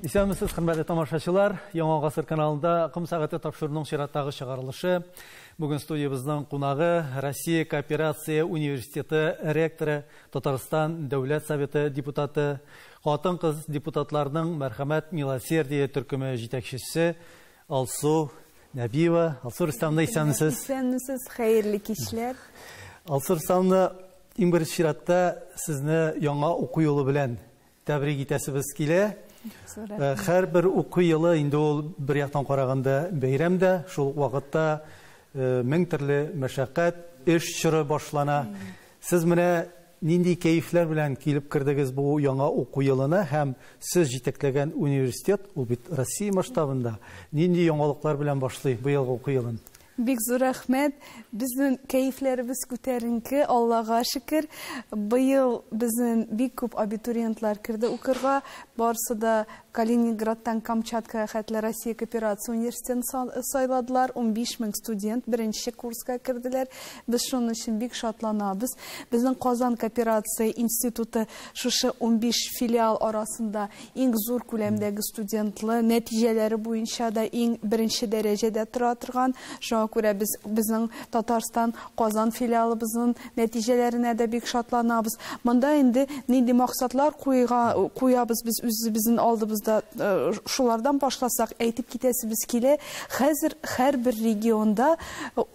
Исәнмесез, хөрмәтле тамашачылар. Яңа гасыр каналында Кым сәгате тапшыруның чираттагы чыгарылышы. Бүген студиябызның кунагы Россия кооперация университеты ректоры, Татарстан Дәүләт Советы депутаты, хатын-кыз депутатларның мәрхәмәт милосердие төркеме җитәкчесе Алсу Нәбиева. Алсу Рөстәмовна, исәнмесез? Исәнмесез, хәерле кичләр. Алсу Рөстәмовна, иң беренче чиратта сезне яңа уку елы белән тәбрик итәсебез килә. Һәр бер уку елы инде ул бер яктан караганда бәйрәм дә, шул вакытта мең төрле мәшәкать, эш чоры башлана. Сез менә нинди кәефләр белән килеп кирдегез бу яңа уку елына һәм сез җитәкләгән университет, ул бит Россия масштабында, нинди яңалыклар белән башлый бу елгы уку елын? Бик зур рәхмәт. Безнең кәефләребез күтәренке, Аллага шөкер. Быел безнең бик күп абитуриентлар кирде укырга. Барысы да Калининградтан Камчатка хәтле Россия кооперация университетын сайладылар. 15 мең студент беренче курска кирделәр. Без шуның өчен бик шатланабыз. Безнең Казан кооперация институты шушы 15 филиал арасында иң зур күләмдәге студентлы, нәтиҗәләре буенча да иң беренче дәрәҗәдә тора торган. Шуңа күрә безнең Татарстан Казан филиалыбызның нәтиҗәләренә дә бик шатланабыз. Монда инде нинди максатлар куябыз без үзебезнең алдыбызда, шулардан башласак әйтеп китәсебез килә. Хәзер һәрбер регионда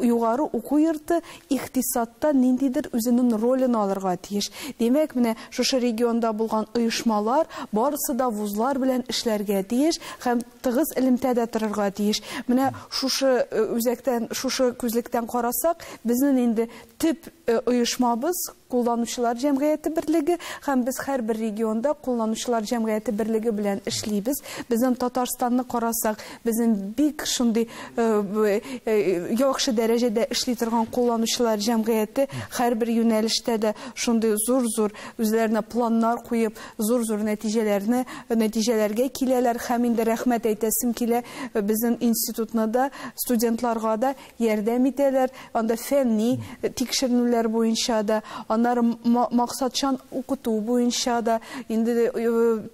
югары уку йорты икътисадта ниндидер үзенең ролен алырга тиеш. Демәк, менә шушы регионда булган оешмалар барысы да вузлар белән эшләргә тиеш һәм тыгыз элемтәдә торырга тиеш. Менә шушы үзәктән, шушы күзлектән карасак, безнең инде төп оешмабыз Кулланучылар җәмгыяте берлеге һәм без һәрбер регионда Кулланучылар җәмгыяте берлеге белән эшлибез. Безнең Татарстанны карасак, безнең бик шундый яхшы дәрәҗәдә эшли торган Кулланучылар җәмгыяте һәрбер юнәлештә дә шундый зур үзләренә планнар куеп, зур нәтиҗәләргә киләләр һәм инде рәхмәт әйтәсем килә. Безнең институтны да, студентларга да ярдәм итәләр. Анда фәнни тикшеренүләр буенча да, аннары максатчан укыту буенча да, инде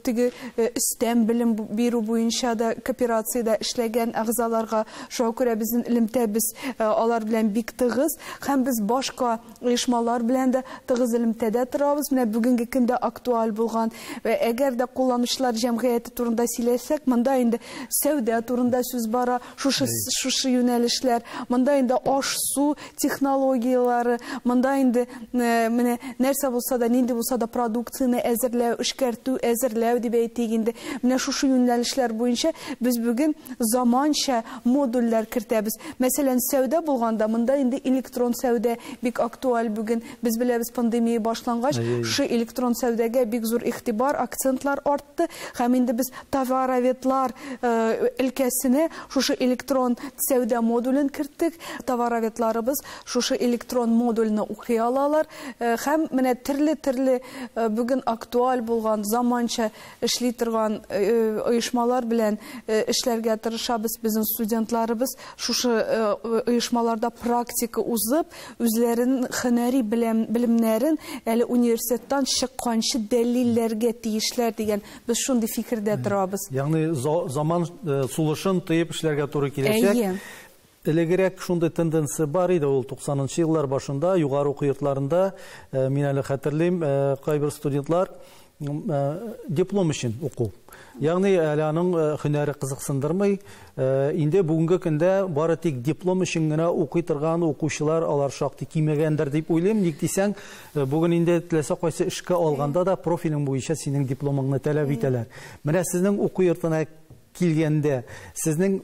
теге истәм белем бирү буенча да кооперациядә эшләгән әгъзаларга шуңа күрә безнең элемтәбез алар белән бик тыгыз һәм без башка оешмалар белән дә тыгыз элемтәдә торабыз. Менә бүгенге көндә актуаль булган, әгәр дә Кулланучылар җәмгыяте турында сөйләсәк, монда инде сәүдә турында сүз бара, шушы юнәлешләр, монда инде аш-су технологиялары, монда инде менә нәрсә булса да, нинди булса да продукцияны әзерләү, эшкәртү, әзерләү дип әйтик инде. Менә шушы юнәлешләр буенча без бүген заманча модульләр кертәбез. Мәсәлән, сәүдә булганда, монда инде электрон сәүдә бик актуаль бүген. Без беләбез, пандемия башлангач, шу электрон сәүдәгә бик зур игътибар, акцентлар артты. Һәм инде без товароведлар өлкәсенә шушы электрон сәүдә модулен керттек. Товароведларыбыз шушы электрон модульны укый алалар. Һәм менә төрле бүген актуаль булган, заманча эшли торган оешмалар белән эшләргә тырышабыз. Безнең студентларыбыз шушы оешмаларда практика узып, үзләренең һөнәри белемнәрен әле университеттан чыкканчы дәлилләргә тиешләр дигән без шундый фикердә торабыз. Ягъни заман сулышын тыеп эшләргә туры киләчәк. Элегрәк шундый тенденция бар иде, ул 90-нчы еллар башында югары уку йортларында, мин әле хәтерлим, кайбер студентлар диплом өчен уку. Ягъни әле аның һөнәре кызыксындырмый, инде бүгенге көндә бары тик диплом өчен генә укый торган укучылар алар шактый кимәгәндер дип уйлыйм. Ник дисәң, бүген инде теләсә кайсы эшкә алганда да профилең буенча синең дипломыңны таләп итәләр. Менә сезнең уку йортына килгәндә, сезнең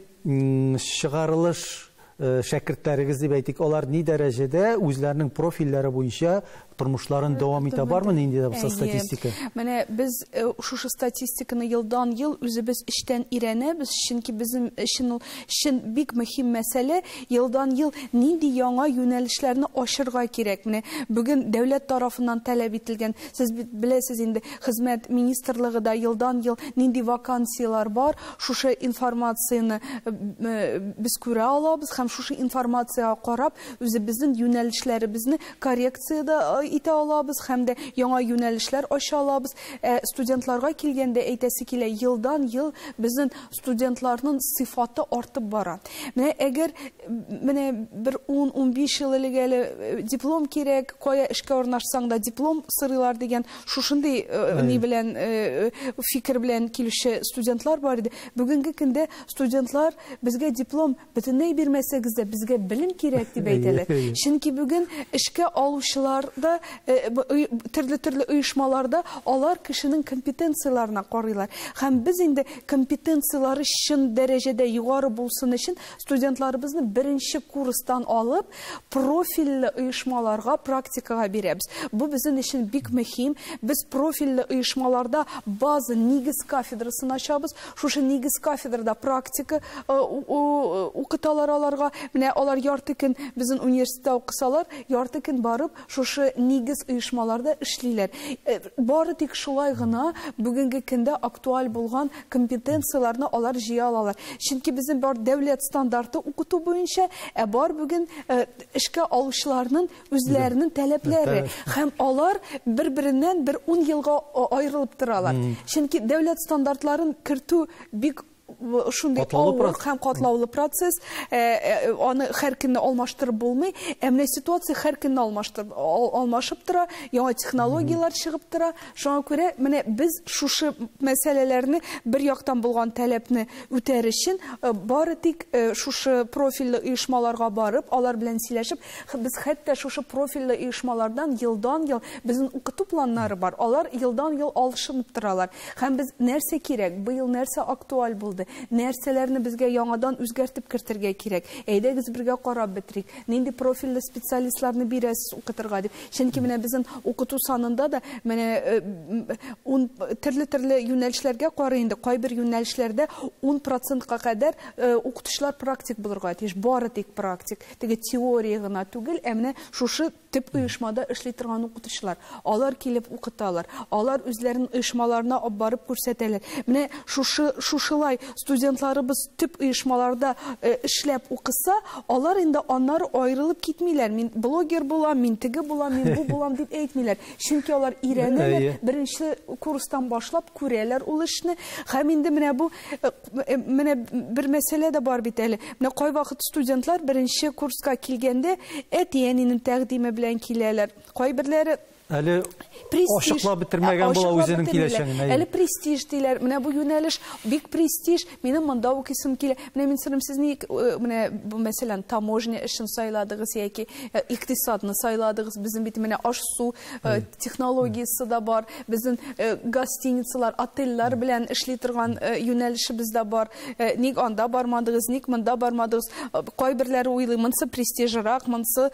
чыгарылыш шәкертләрегез дип әйтик, алар ни дәрәҗәдә үзләренең профильләре буенча тормышларын дәвам итә бармы, нинди дә булса статистика? Менә без шушы статистиканы елдан ел үзебез эштән өйрәнәбез, чөнки безнең өчен бик мөһим мәсьәлә елдан ел нинди яңа юнәлешләрне ачырга кирәк. Менә бүген дәүләт тарафыннан таләп ителгән, сез беләсез инде, хезмәт министрлыгы да елдан ел нинди вакансиялар бар, шушы информацияны без күрә алабыз һәм шушы информациягә карап үзебезнең юнәлешләребезне коррекцияда итә алабыз, һәм дә яңа юнәлешләр ача алабыз. Студентларга килгәндә әйтәсе килә, елдан-ел безнең студентларның сыйфаты артып бара. Менә әгәр бер 10-15 ел элек диплом кирәк, кая эшкә урнашсаң да диплом сырыйлар дигән шушындый ни белән фикер белән килүче студентлар бар иде. Бүгенге көндә студентлар безгә диплом бөтенләй бирмәсәгез дә безгә белем кирәк дип әйтәләр. Чөнки бүген эшкә алучыларда төрле оешмаларда алар кешенең компетенцияларына карыйлар. Һәм без инде компетенциялары чын дәрәҗәдә югары булсын өчен студентларыбызны беренче курстан алып профильле оешмаларга практикага бирәбез. Бу безнең өчен бик мөһим. Без профильле оешмаларда база нигез кафедрасын ачабыз. Шушы нигез кафедрада практика укыталар аларга. Менә алар ярты көн безнең университетта укысалар, ярты көн барып шушы нигез оешмаларда эшлиләр. Бары тик шулай гына бүгенге көндә актуаль булган компетенцияларны алар җыя алалар. Чөнки безнең бар дәүләт стандарты укыту буенча, бар бүген эшкә алучыларның үзләренең таләпләре һәм алар бер-береннән 10 елга аерылып торалар. Чөнки дәүләт стандартларын кертү бик шундый авыр һәм катлаулы процесс, аны һәр көнне алмаштырып булмый. Менә ситуация һәр көнне алмашып тора, яңа технологиялар чыгып тора. Шуңа күрә менә без шушы мәсьәләләрне бер яктан булган таләпне үтәр өчен бары тик шушы профильле оешмаларга барып, алар белән сөйләшеп, без хәтта шушы профильле оешмалардан елдан-ел безнең укыту планнары бар. Алар елдан-ел алышынып торалар. Һәм без нәрсә кирәк, быел нәрсә актуаль булды, нәрсәләрне безгә яңадан үзгәртеп кертергә кирәк. Әйдәгез бергә карап битрик. Нинди профильле специалистларны бирәсез укытырга дип. Чөнки менә безнең укыту санында да менә төрле юнәлешләргә карый инде. Кайбер юнәлешләрдә 10%-ка кадәр укытучылар практик булырга тиеш. Бары тик практик. Теге теория гына түгел, менә шушы төп оешмада эшли торган укытучылар. Алар килеп укыталар. Алар үзләренең оешмаларына алып барып күрсәтәләр. Менә шушылай студентларыбыз төп оешмаларда эшләп укыса, алар инде аннары аерылып китмиләр. Мин блогер булам, мин теге булам, мин бу булам дип әйтмиләр. Чөнки алар өйрәнәләр, беренче курстан башлап күрәләр ул эшне. Һәм инде менә бу бер мәсьәлә дә бар бит әле. Менә кайвакыт студентлар беренче курска килгәндә әтиянинең тәкъдиме белән киләләр. Кайберләре әле ашыклап бетермәгән була үзенең киләчәген. Әле престиж диләр. Менә бу юнәлеш бик престиж. Минем монда укысым килә. Менә мин сорыйм, сез менә бу мәсәлән таможня эшен сайладыгыз яки икътисадны сайладыгыз. Безнең бит менә аш-су технологиясы да бар. Безнең гостиницалар, отельләр белән эшли торган юнәлешебез дә бар. Ник анда бармадыгыз, ник монда бармадыгыз? Кайберләре уйлый, монсы престижрак, монсы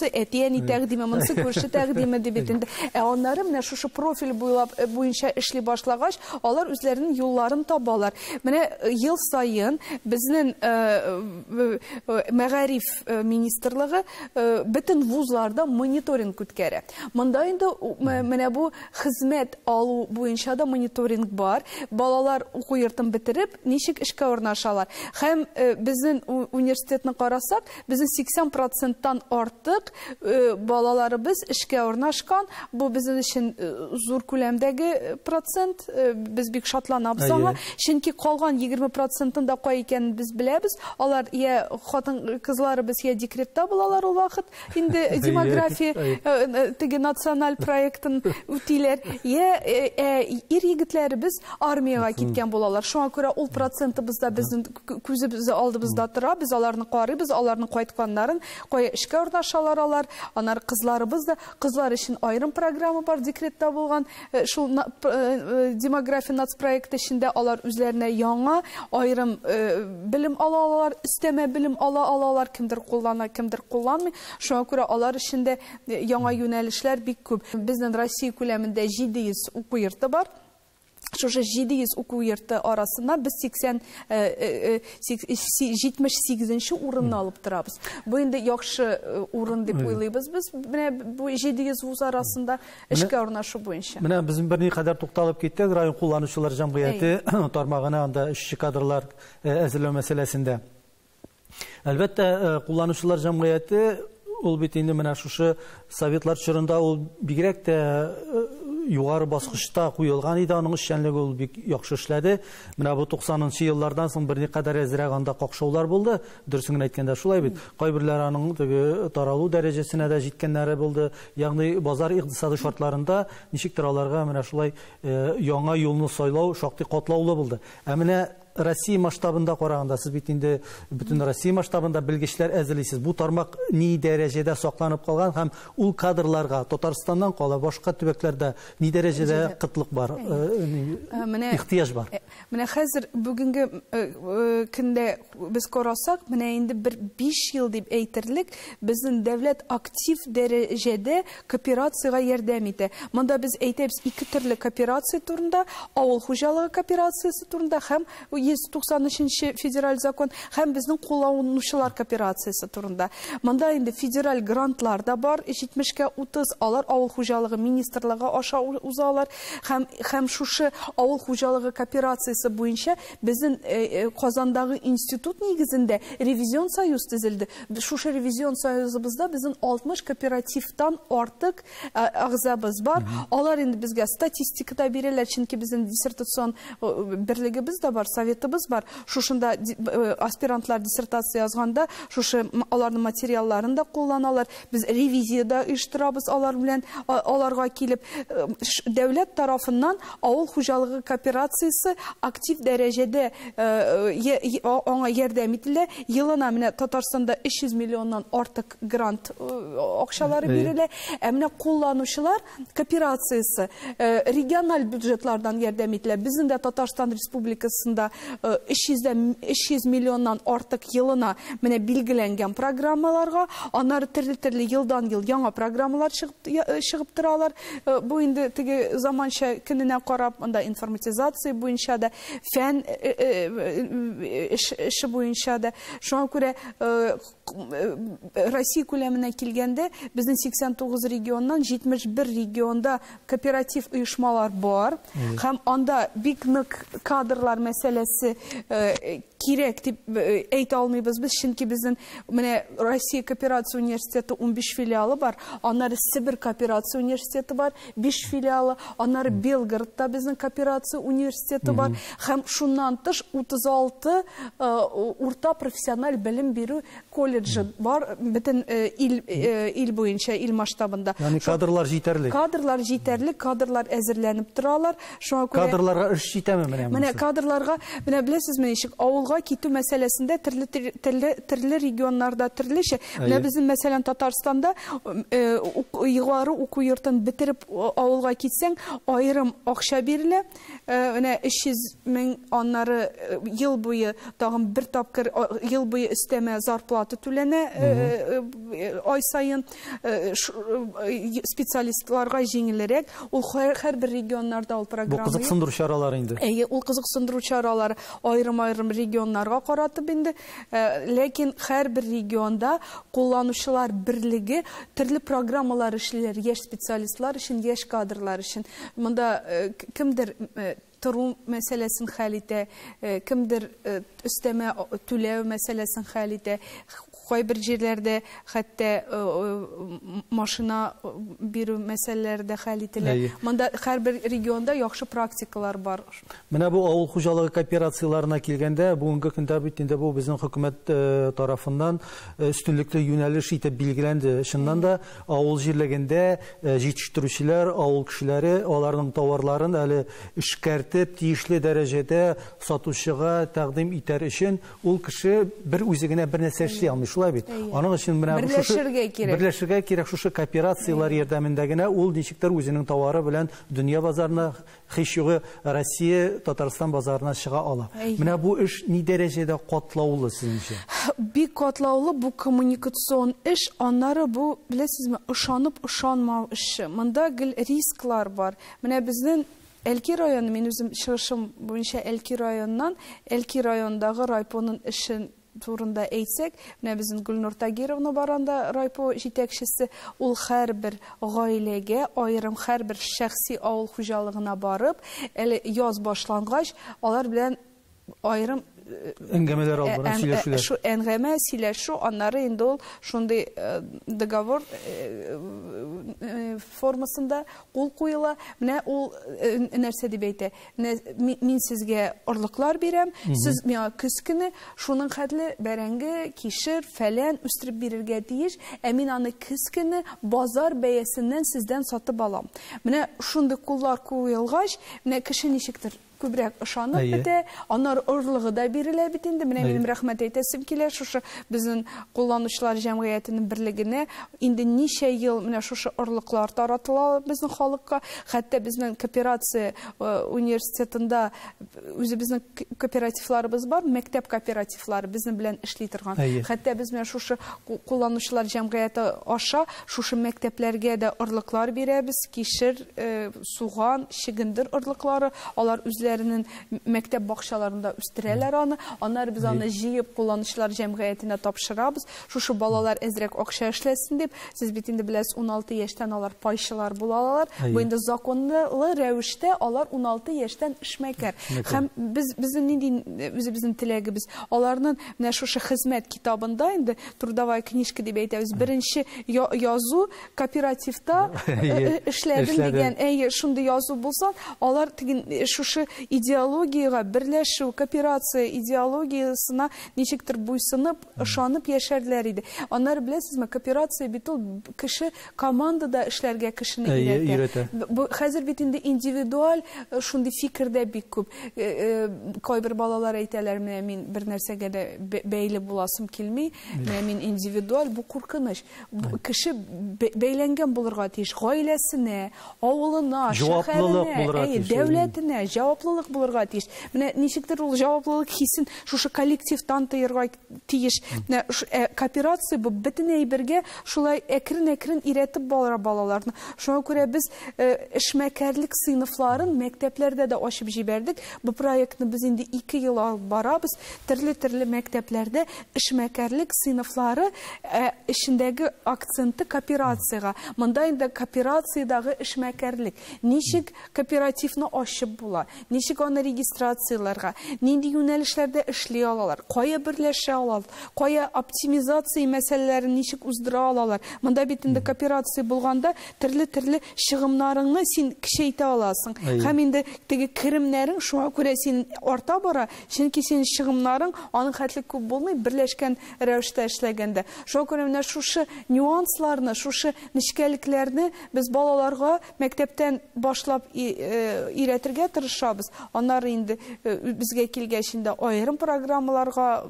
әтияни тәкъдиме, монсы күрше тәкъдиме дип әйтәләр. Оннары менә шушы профиль буенча эшли башлагач, алар үзләренең юлларын табалар. Менә ел сайын безнең Мәгариф министрлыгы бөтен вузларда мониторинг үткәрә. Монда инде менә бу хезмәт алу буенча да мониторинг бар. Балалар уку йортын бетереп, ничек эшкә урнашалар. Һәм безнең университетны карасак, безнең 80%-тан артык балаларыбыз эшкә урнашкан. Бу безнең өчен зур күләмдәге процент. Без бик шатланабыз аңа. Чөнки калган 20%-ын да кай икәнен без беләбез. Алар я хатын кызларыбыз я декретта булалар ул вакыт. Инде демография теге националь проектын үтиләр. Я ир егетләребез армияга киткән булалар. Шуңа күрә ул процентыбыз да безнең күзебез алдыбызда тора. Без аларны карыйбыз, аларның кайтканнарын, кая эшкә урнашалар алар. Анар кызларыбыз да, кызлар өчен айрым программа бар, декретта булган. Шул демография нацпроекты эчендә алар үзләренә яңа айрым белем алалар, өстәмә белем алалар, кемдер куллана, кемдер кулланмый. Шуңа күрә алар өчендә яңа юнәлешләр бик күп. Безнең Россия күләмендә 700 уку йорты бар. Шушы 700 уку йорты арасында без 78-нче урынны алып торабыз. Бу инде яхшы урын дип уйлыйбыз без. Менә бу 700 вуз арасында эшкә урнашу буенча. Менә безнең берни кадәр тукталып киттек район кулланучылар җәмгыяте тармагына анда эшче кадрлар әзерләү мәсьәләсендә. Әлбәттә, кулланучылар җәмгыяте ул бит инде менә шушы советлар чорында ул бигрәк тә югары баскычта куелган иде, аның эшчәнлеге ул бик яхшы эшләде. Менә бу 90нчы еллардан соң берникадәр әзрәк анда какшаулар булды. Дөресен әйткәндә шулай бит. Кайберләр аның таралу дәрәҗәсенә дә җиткәннәре булды. Ягъни базар икътисады шартларында ничектер аларга менә шулай яңа юлны сайлау шактый катлаулы булды. Ә менә Россия масштабында караганда, сез бит инде бүтән Россия масштабында белгечләр әзерлисез. Бу тармак ни дәрәҗәдә сакланып калган һәм ул кадрларга Татарстаннан кала башка төбәкләрдә ни дәрәҗәдә кытлык бар, ихтыяҗ бар? Менә хәзер бүгенге көндә без карасак, менә инде 5 ел дип әйтерлек, безнең дәүләт актив дәрәҗәдә кооперациягә ярдәм итә. Монда без әйтәбез 2 төрле кооперация турында, авыл хуҗалыгы кооперациясе турында һәм 193 федераль закон һәм безнең кулланучылар кооперациясе турында. Монда инде федераль грантлар да бар, 70-30 алар авыл хуҗалыгы министрлыгы аша узалар һәм шушы авыл хуҗалыгы кооперациясе буенча безнең Казандагы институт нигезендә ревизион союз төзелде. Шушы ревизион союзыбызда безнең 60 кооперативтан артык агъзабыз бар. Алар инде безгә статистикада бирәләр, чөнки безнең диссертацион берлегебез дә бар, советыбыз бар. Шушында аспирантлар диссертация язганда, шушы аларның материалларын да кулланалар. Без ревизияда оештырабыз алар белән, аларга килеп дәүләт тарафыннан авыл хуҗалыгы кооперациясе актив дәрәҗәдә аңа ярдәм ителә. Елына менә Татарстанда 300 миллионнан артык грант акчалары бирелә. Ә менә кулланучылар кооперациясе региональ бюджетлардан ярдәм ителә. Безнең дә Татарстан Республикасында 300 миллионнан артык елына менә билгеләнгән программаларга, аннары төрле елдан ел яңа программалар чыгып торалар. Бу инде теге заманча көненә карап, анда информатизация буенча да, фән эше буенча да. Шуңа күрә Россия күләменә килгәндә безнең 89 регионнан 71 регионда кооператив оешмалар бар. Һәм анда бик нык кадрлар мәсьәләсе кирәк дип әйтә алмыйбыз без, чөнки безнең менә Россия кооперация университеты 15 филиалы бар, аннары Сибир кооперация университеты бар 5 филиалы, аннары Белгородта безнең кооперация университеты бар, һәм шуннан тыш 36 урта профессиональ белем бирү колледжы бар бөтен ил буенча, ил масштабында. Ягъни кадрлар җитәрлек. Кадрлар җитәрлек, кадрлар әзерләнеп торалар. Шуңа күрә кадрларга эш җитәме менә? Менә кадрларга, менә беләсезме, ничек авылга китү мәсьәләсендә төрле регионнарда төрлечә. Менә безнең мәсәлән Татарстанда югары уку йортын бетереп авылга китсәң, аерым акча бирелә. Менә 300 мең, аннары ел буе тагын бер тапкыр ел буе өстәмә зарплата түләнә ай сайын. Специалистларга җиңелрәк. Ул һәрбер регионнарда ул программа. Бу кызыксындыру чаралары инде. Ул кызыксындыру чаралары айрым-айрым регионнарга каратып инде. Ләкин һәрбер регионда кулланучылар берлеге төрле программалар эшләр, яшь специалистлар өчен, яшь кадрлар өчен. Монда кемдер тору мәсьәләсен хәл итә, кемдер өстәмә түләү мәсьәләсен хәл итә. Кайбер җирләрдә хәтта машина бирү мәсьәләләре дә хәл ителә. Монда һәрбер регионда яхшы практикалар бар. Менә бу авыл хуҗалыгы кооперацияларына килгәндә, бүгенге көндә бит инде бу безнең хөкүмәт тарафыннан өстенлекле юнәлеш итеп билгеләнде. Шуннан да авыл җирлегендә җитештерүчеләр, авыл кешеләре аларның товарларын әле эшкәртеп, тиешле дәрәҗәдә сатучыга тәкъдим итәр өчен ул кеше бер үзе генә бер нәрсә эшли алмый. Шулай бит. Аның өчен менә берләшергә кирәк. Шушы кооперациялар ярдәмендә генә ул ничектер үзенең товары белән дөнья базарына, һичюгы Россия, Татарстан базарына чыга ала. Менә бу эш ни дәрәҗәдә катлаулы сезнеңчә? Бик катлаулы бу коммуникацион эш, аннары бу, беләсезме, ышанып ышанмау эше. Монда гел рисклар бар. Менә безнең Әлки районы, мин үзем чыгышым буенча Әлки районнан, Әлки райондагы райпоның эшен турында әйтсәк, менә безнең Гөлнур Тагировна баранда райпо җитәкчесе, ул һәрбер гаиләгә, аерым һәрбер шәхси авыл хуҗалыгына барып, әле яз башлангач, алар белән аерым әңгәмәләр алып сөйләшүләр. Шу әңгәмә, сөйләшү, аннары инде ул шундый договор формасында кул куела. Менә ул нәрсә дип әйтә. Мин сезгә орлыклар бирәм, сез миңа көз көне шуның хәтле бәрәңге, кишер, фәлән үстереп бирергә тиеш, ә мин аны көз көне базар бәясеннән сездән сатып алам. Менә шундый куллар куелгач, менә кеше ничектер күбрәк ышанып бетә, аннар орлыгы да бирелә бит инде. Менә минем рәхмәт әйтәсем килә шушы безнең кулланучылар җәмгыятенең берлегенә. Инде ничә ел менә шушы орлыклар таратыла безнең халыкка. Хәтта безнең кооперация университетында үзебезнең кооперативларыбыз бар, мәктәп кооперативлары безнең белән эшли торган. Хәтта без менә шушы кулланучылар җәмгыяте аша шушы мәктәпләргә дә орлыклар бирәбез. Кишер, суган, чигендер орлыклары, алар мәктәп бакчаларында үстерәләр аны. Аннары без аны җыеп кулланучылар җәмгыятенә тапшырабыз. Шушы балалар әзрәк акча эшләсен дип. Сез бит инде беләсез, 16 яшьтән алар пайчылар булалар. Бу инде законлы рәвештә алар 16 яшьтән эшмәкәр. Һәм безнең нинди үзебезнең теләгебез, аларның менә шушы хезмәт китабында инде трудовая книжка дип әйтәбез. Беренче язу кооперативта эшләдем дигән, шундый язу булса, алар шушы идеологияга берләшү, кооперация идеологиясына ничектер буйсынып, ышанып яшәрләр иде. Аннары беләсезме, кооперация бит ул кеше командада эшләргә кешене өйрәтә. Бу хәзер бит инде индивидуаль шундый фикердә бик күп. Кайбер балалар әйтәләр, менә мин бер нәрсәгә дә бәйле буласым килми, менә мин индивидуаль, бу куркыныч. Кеше бәйләнгән булырга тиеш, гаиләсенә, авылына, шәһәренә, дәүләтенә җаваплылык булырга тиеш. Менә ничектер ул җаваплылык хисен шушы коллективтан тыярга тиеш. Менә кооперация бу бөтенләй бергә шулай әкрен-әкрен иретеп балар балаларны. Шуңа күрә без эшмәкәрлек сыйныфларын мәктәпләрдә дә ачып җибәрдек. Бу проектны без инде 2 ел алып барабыз. Төрле мәктәпләрдә эшмәкәрлек сыйныфлары эчендәге акценты кооперациягә. Монда инде кооперациядагы эшмәкәрлек. Ничек кооперативны ачып була, ничек аны регистрацияларга, нинди юнәлешләрдә эшли алалар, кая берләшә алалар, кая оптимизация мәсьәләләрен ничек уздыра алалар. Монда бит инде кооперация булганда төрле чыгымнарыңны син кичәйтә аласың. Һәм инде теге керемнәрең шуңа күрә син арта бара, чөнки син чыгымнарың аның хәтле күп булмый, берләшкән рәвештә эшләгәндә. Шуңа күрә менә шушы нюансларны, шушы нечкәлекләрне без балаларга мәктәптән башлап өйрәтергә тырышабыз. Аннары инде безгә килгәч инде аерым программаларга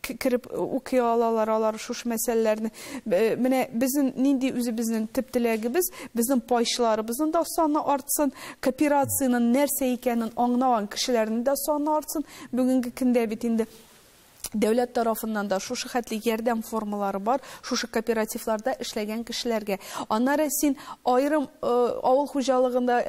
кирип укый алалар шушы мәсьәләләрне. Менә безнең нинди үзебезнең төп теләгебез, безнең пайчыларыбызның да саны артсын, кооперациянең нәрсә икәнен аңлаган кешеләрнең дә саны артсын. Бүгенге көндә бит инде дәүләт тарафыннан да шушы хәтле ярдәм формалары бар, шушы кооперативларда эшләгән кешеләргә. Аннары син аерым авыл хуҗалыгында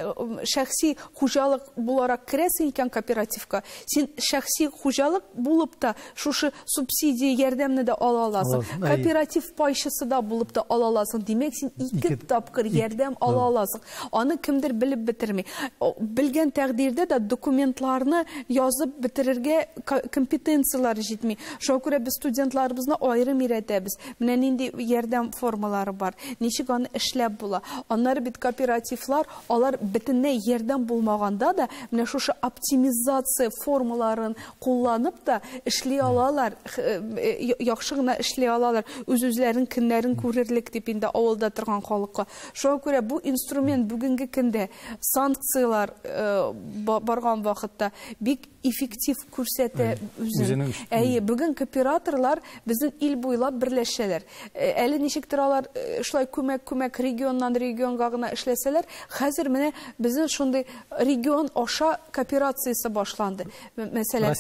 шәхси хуҗалык буларак керәсең икән кооперативка, син шәхси хуҗалык булып та шушы субсидия ярдәмне дә ала аласың. Кооператив пайчысы да булып та ала аласың. Димәк, син 2 тапкыр ярдәм ала аласың. Аны кемдер белеп бетерми. Белгән тәкъдирдә дә документларны язып бетерергә компетенциялары җитми. Шуңа күрә без студентларыбызны аерым өйрәтәбез. Менә нинди ярдәм формалары бар, ничек аны эшләп була. Аннары бит кооперативлар, алар бөтенләй ярдәм булмаганда да менә шушы оптимизация формаларын кулланып та эшли алалар, яхшы гына эшли алалар, үз-үзләрен көннәрен күрерлек дип инде авылда торган халыкка. Шуңа күрә бу инструмент бүгенге көндә санкциялар барган вакытта бик эффектив күрсәтә үзен. Бүген кооператорлар безнең ил буйлап берләшәләр. Әле ничектер алар шулай күмәк регионнан регионга гына эшләсәләр, хәзер менә безнең шундый регион аша кооперациясе башланды. Мәсәлән,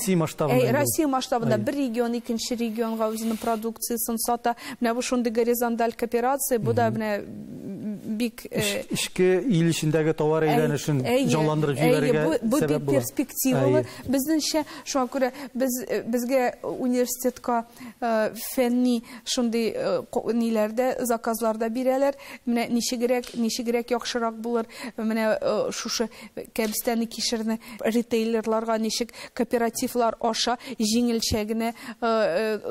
Россия масштабында бер регион икенче регионга үзенең продукциясын сата. Менә бу шундый горизонталь кооперация, бу да менә бик ишке ил ичендәге товар әйләнешен җанландырып җибәрергә сәбәп була. Бу бик перспективалы. Безнеңчә, шуңа күрә безгә университетка фәнни шундый ниләрдә, заказларда бирәләр. Менә ничегрәк яхшырак булыр. Менә шушы кәбестәне кишерне ритейлерларга ничек кооперативлар аша җиңелчә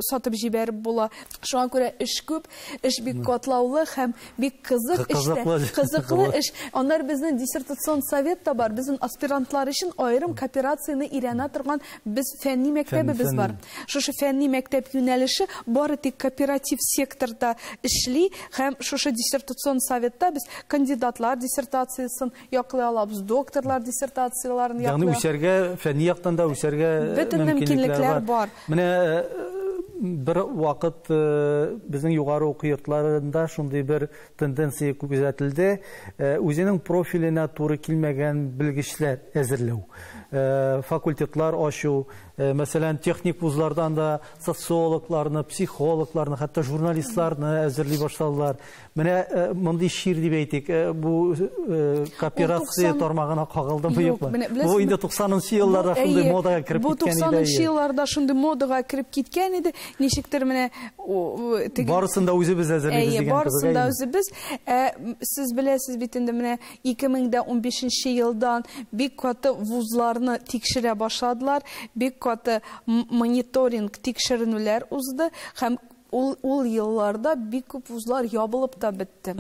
сатып җибәреп була. Шуңа күрә эш күп, эш бик катлаулы һәм бик кызыклы эш. Аннар безнең диссертацион совет та бар. Безнең аспирантлар өчен аерым кооперацияны өйрәнә торган без фәнни мәктәбебез бар. Шушы фәнни мәктәп юнәлеше бары тик кооператив секторда эшли һәм шушы диссертацион советта без кандидатлар диссертациясын яклый алабыз, докторлар диссертацияларын яклый. Ягъни үсәргә, фәнни яктан да үсәргә мөмкинлекләр бар. Менә bir vaqt bizning yuqori o'quv yurtlarida shunday bir tendensiya kuzatildi. O'zining profiline to'g'ri kelmagan bilgichlar әзерләү. Fakultetlar aшу, masalan, texnik vuzlardan da sotsiologlarni, psixologlarni, hatto jurnalistlarni әзерли башладылар. Менә мондый шир дип әйтик, бу коопeratsiya тармагына кагылдымы юкмы? Бу инде 90-нчы елларда шундый модага кирип киткән иде. Бу 90-нчы елларда шундый модага кирип киткән иде. Ничектер менә барысын да үзебез әзерлибез дигән кебек. Барысын да үзебез. Сез беләсез бит инде менә 2015 елдан бик каты вузларны тикшерә башладылар, бик каты мониторинг тикшеренүләр узды һәм ул елларда бик күп вузлар ябылып та бетте.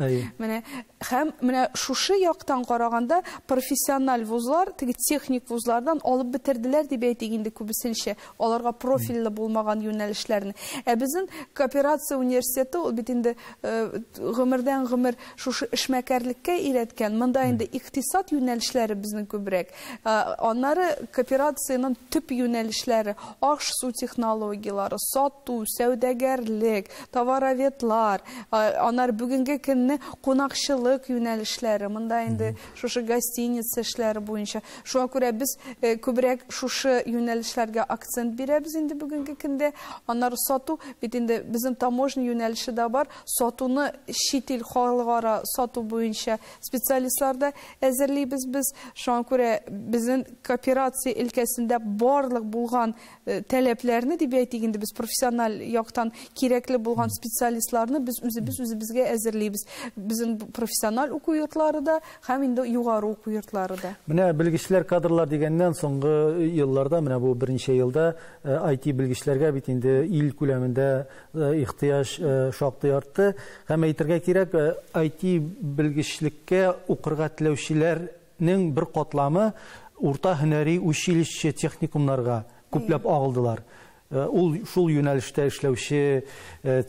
Һәм менә шушы яктан караганда профессиональ вузлар, техник вузлардан алып битерделәр дип әйтик инде күбесенчә, аларга профильле булмаган юнәлешләрне. Безнең кооперация университеты ул бит инде гомердән гомер шушы эшмәкәрлеккә өйрәткән. Монда инде икътисад юнәлешләре безнең күбрәк. Аннары кооперациянең төп юнәлешләре аш су технологиялары, сату, сәүдәгәрлек, товароветлар, аннары бүгенге көнне кунакчылык юнәлешләре, монда инде шушы гостиница эшләре буенча. Шуңа күрә без күбрәк шушы юнәлешләргә акцент бирәбез инде бүгенге көндә. Аннары сату, бит инде безнең таможня юнәлеше дә бар. Сатуны чит ил халыкара сату буенча специалистларда әзерлибез без. Шуңа күрә безнең кооперация өлкәсендә барлык булган таләпләрне дип әйтик инде без профессиональ яктан кирәкле булган специалистларны без үзебезгә әзерлибез. Безнең профессиональ уку йортларында һәм инде югары уку йортларында. Менә белгечләр кадрлар дигәннән соңгы елларда, менә бу беренче елда IT белгечләргә бит инде ил күләмендә ихтыяҗ шактый артты. Һәм әйтергә кирәк, IT белгечлеккә укырга теләүчеләрнең бер катламы урта һөнәри училище техникумнарга күпләп агылдылар. Ул шул юнәлештә эшләүче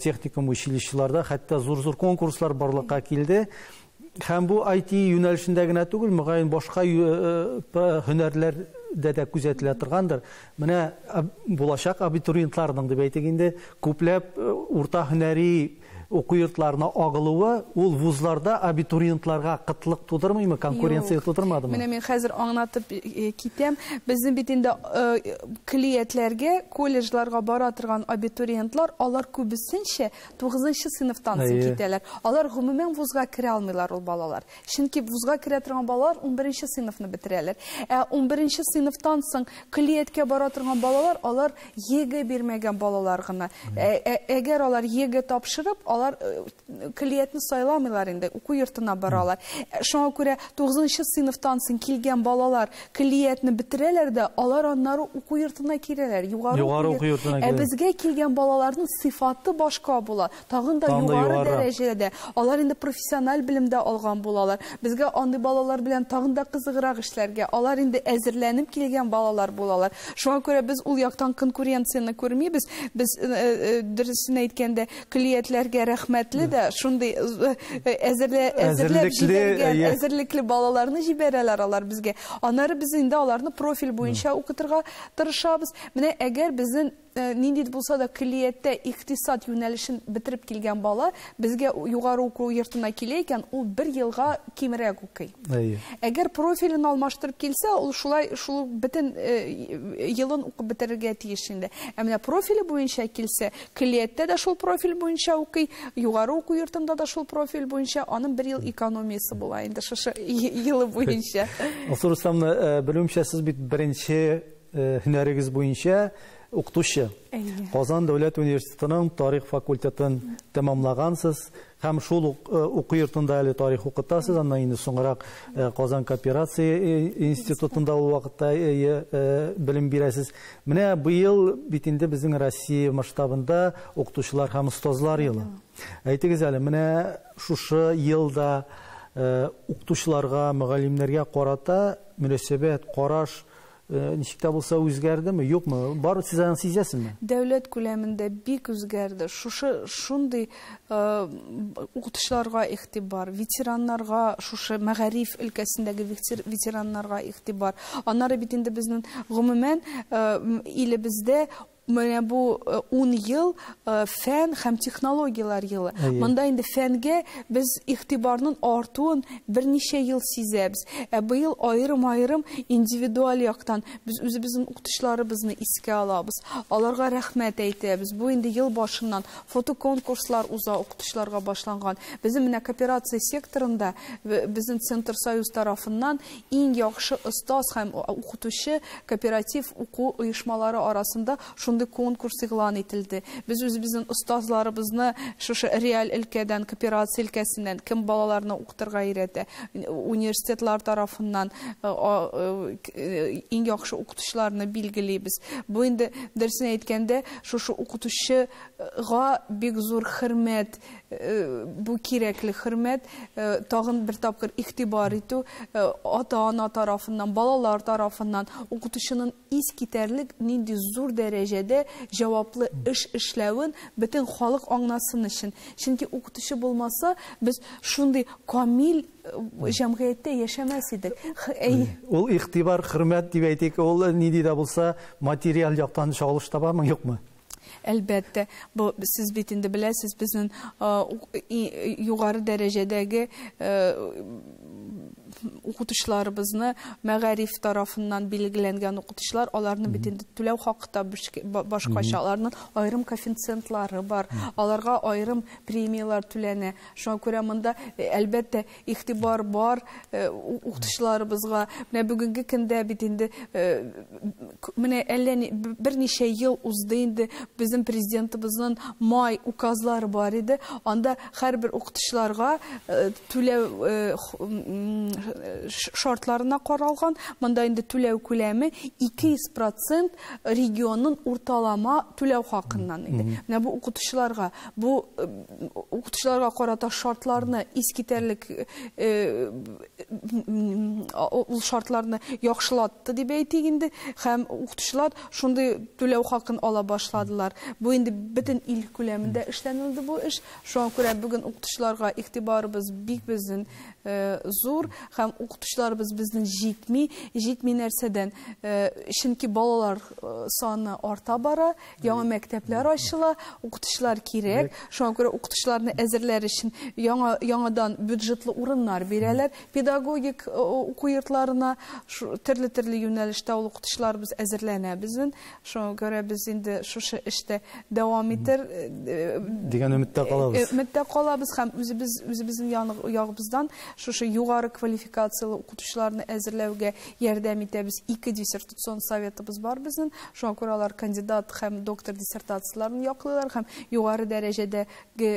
техникум училищеларда хәтта зур конкурслар барлыкка килде. Һәм бу IT юнәлешендә генә түгел, мөгаен башка һөнәрләрдә дә күзәтелә торгандыр. Менә булачак абитуриентларның дип әйтик инде, күпләп урта һөнәри уку йортларына агылуы, ул вузларда абитуриентларга кытлык тудырмыймы, конкуренция тудырмадымы? Менә мин хәзер аңлатып китәм. Безнең бит инде клиентләргә, колледжларга бара торган абитуриентлар, алар күбесенчә 9нчы сыйныфтан соң китәләр. Алар гомумән вузга керә алмыйлар ул балалар. Чөнки вузга керә торган балалар 11нчы сыйныфны бетерәләр. 11нчы сыйныфтан соң клиенткә бара торган балалар, алар ЕГЭ бирмәгән балалар гына. Әгәр алар ЕГЭ тапшырып, алар клиентны сайламыйлар инде, уку йортына баралар. Шуңа күрә 9нчы сыйныфтан соң килгән балалар клиентны бетерәләр дә, алар аннары уку йортына кирәләр, югары уку йортына кирәләр. Безгә килгән балаларның сыйфаты башка була, тагын да югары дәрәҗәдә. Алар инде профессиональ белемдә алган булалар. Безгә андый балалар белән тагын да кызыграк эшләргә, алар инде әзерләнеп килгән балалар булалар. Шуңа күрә без ул яктан конкуренцияны күрмибез. Без дөресен әйткәндә клиентләргә рәхмәтле дә, шундый әзерлекле балаларны җибәрәләр алар безгә. Аннары без инде аларны профиль буенча укытырга тырышабыз. Менә әгәр безнең нинди булса да клиенттә икътисад юнәлешен бетереп килгән бала безгә югары уку йортына килә икән, ул 1 елга кимрәк укый. Әгәр профилен алмаштырып килсә, ул шул бөтен елын укып бетерергә тиеш инде. Менә профиле буенча килсә, клиенттә дә шул профиль буенча укый, югары уку йортында да шул профиль буенча, аның 1 ел экономиясе була инде шушы елы буенча. Осурсамны белүмчә сез бит беренче һөнәрегез буенча укытучы. Казан дәүләт университетының тарих факультетын тәмамлагансыз һәм шул уку йортында әле тарих укытасыз. Аннан инде соңрак Казан кооперация институтында ул вакытта белем бирәсез. Менә быел бит инде безнең Россия масштабында укытучылар һәм остазлар елы. Әйтегез әле, менә шушы елда укытучыларга, мөгаллимнәргә карата мөнәсәбәт, караш ничек тә булса үзгәрдеме, юкмы? Бар, сез аны сизәсезме? Дәүләт күләмендә бик үзгәрде. Шундый укытучыларга игътибар, ветераннарга, шушы мәгариф өлкәсендәге ветераннарга игътибар. Аннары бит инде безнең гомумән илебездә менә бу 10 ел фән һәм технологиялар елы. Монда инде фәнгә без игътибарның артуын берничә ел сизәбез. Быел аерым индивидуаль яктан без үзебезнең укытучыларыбызны искә алабыз. Аларга рәхмәт әйтәбез. Бу инде ел башыннан фотоконкурслар уза укытучыларга башланган. Безнең менә кооперация секторында безнең Центр Союз тарафыннан иң яхшы остаз һәм укытучы кооператив уку оешмалары арасында конкурс игълан ителде. Без үзебезнең остазларыбызны шушы реаль өлкәдән, кооперация өлкәсеннән кем балаларны укытырга өйрәтә, университетлар тарафыннан иң яхшы укытучыларны билгелибез. Бу инде дөресен әйткәндә шушы укытучыга бик зур хөрмәт, бу кирәкле хөрмәт, тагын бер тапкыр игътибар итү ата-ана тарафыннан, балалар тарафыннан укытучының искитәрлек нинди зур дәрәҗәдә җаваплы эш эшләвен бөтен халык аңласын өчен. Чөнки укытучы булмаса, без шундый камил җәмгыятьтә яшәмәс идек. Ул игътибар, хөрмәт дип әйтик, ул нинди дә булса материаль яктан чагылыш табамы, юкмы? Әлбәттә, бу сез бит инде беләсез, безнең югары дәрәҗәдәге укытучыларыбызны мәгариф тарафыннан билгеләнгән укытучылар, аларны бит инде түләү хакында башкача, аларның аерым коэффициентлары бар, аларга аерым премиялар түләнә. Шуңа күрә монда әлбәттә игътибар бар укытучыларыбызга. Менә бүгенге көндә бит инде менә әллә берничә ел узды инде безнең президентыбызның май указлары бар иде. Анда һәрбер укытучыларга түләү шартларына каралган. Монда инде түләү күләме 200% регионның урталама түләү хакыннан иде. Менә бу укытучыларга карата шартларны искитәрлек ул шартларны яхшылатты дип әйтик инде, һәм укытучылар шундый түләү хакын ала башладылар. Бу инде бөтен ил күләмендә эшләнелде бу эш. Шуңа күрә бүген укытучыларга игътибарыбыз бик безнең зур, һәм укытучыларыбыз безнең җитми нәрсәдән, чөнки балалар саны арта бара, яңа мәктәпләр ачыла, укытучылар кирәк. Шуңа күрә укытучыларны әзерләр өчен яңадан бюджетлы урыннар бирәләр. Педагогик уку йортларына төрле юнәлештә ул укытучыларыбыз әзерләнә безнең. Шуңа күрә без инде шушы эштә дәвам итер дигән өметтә калабыз. Өметтә калабыз һәм үзебезнең ягыбыздан шушы югары квалификациялы укытучыларны әзерләүгә ярдәм итәбез. 2 диссертацион советыбыз бар безнең. Шуңа күрә алар кандидат һәм доктор диссертацияларын яклыйлар һәм югары дәрәҗәдәге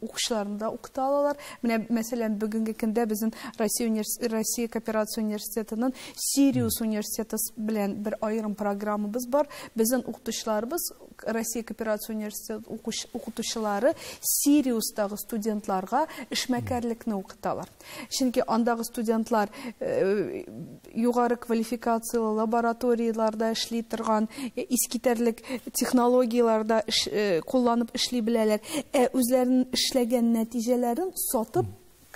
укучыларны да укыта алалар. Менә мәсәлән бүгенге көндә безнең Россия кооперация университетының Сириус университеты белән бер аерым программабыз бар. Безнең укытучыларыбыз Россия кооперация университеты укытучылары Сириустагы студентларга эшмәкәрлекне укыталар. Чөнки андагы студентлар югары квалификациялы лабораторияларда эшли торган, искитәрлек технологияларда кулланып эшли беләләр. Үзләренең эшләгән нәтиҗәләрен сатып